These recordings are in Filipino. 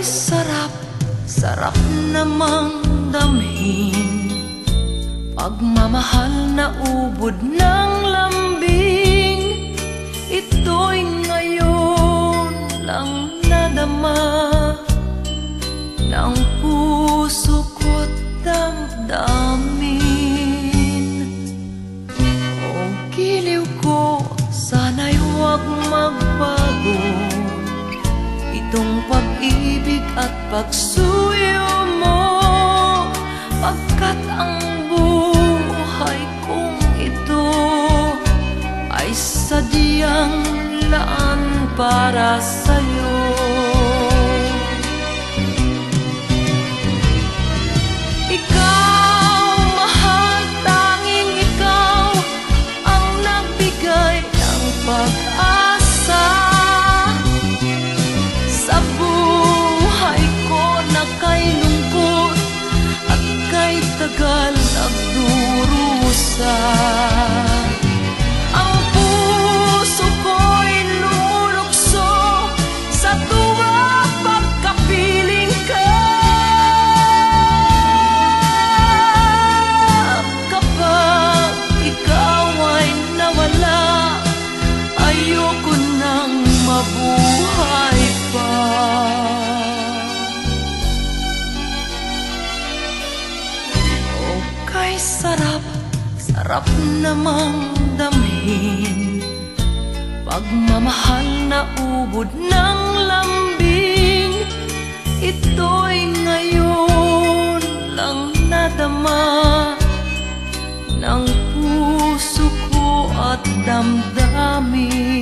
sarap, sarap namang damhin. Pagmamahal na ubod ng lambing, ito'y ngayon lang nadama ng puso ko't damdamin. O giliw ko, sana'y huwag magbago itong pag-ibig at pagsuyo mo, pagkat ang buhay kong ito ay sadyang laan para sa'yo. Ikaw, mahal, tanging ikaw ang nagbigay ng pag-asa sa buhay ko na kay lungkot at kay tagal nagdurusa. Ang puso ko'y lumulukso sa tuwa pagkapiling ka. Kapag ikaw ay nawala, ayoko nang mabuhay pa. Okay, sarap, sarap namang damhin. Pagmamahal na ubod ng lambing, ito'y ngayon lang nadama ng puso ko at damdamin.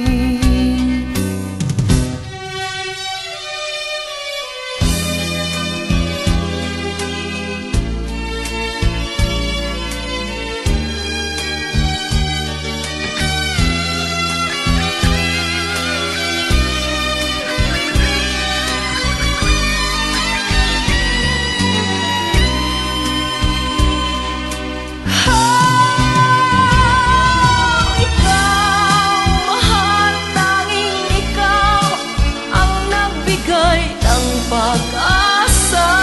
Pag-asa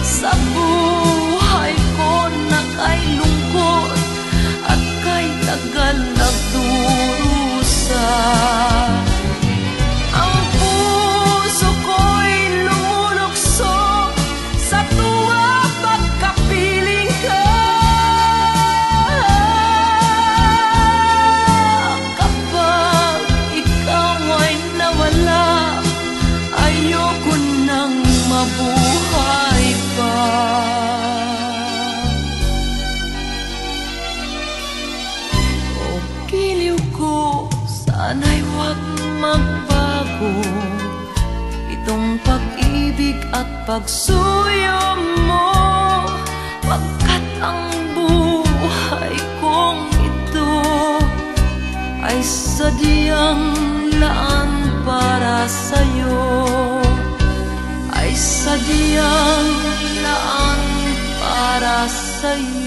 sa buhay ko na kay lungkot at kay tagal nagdurusa. Ang puso ko'y lumulukso sa tuwa pagkapiling ka. Kapag ikaw ay nawala, ayoko nang mabuhay pa. O giliw ko, sana'y huwag magbago itong pag-ibig at pagsuyo mo, pagkat ang buhay kong ito ay sadyang laan para sa'yo, ay sadyang laan para sa'yo.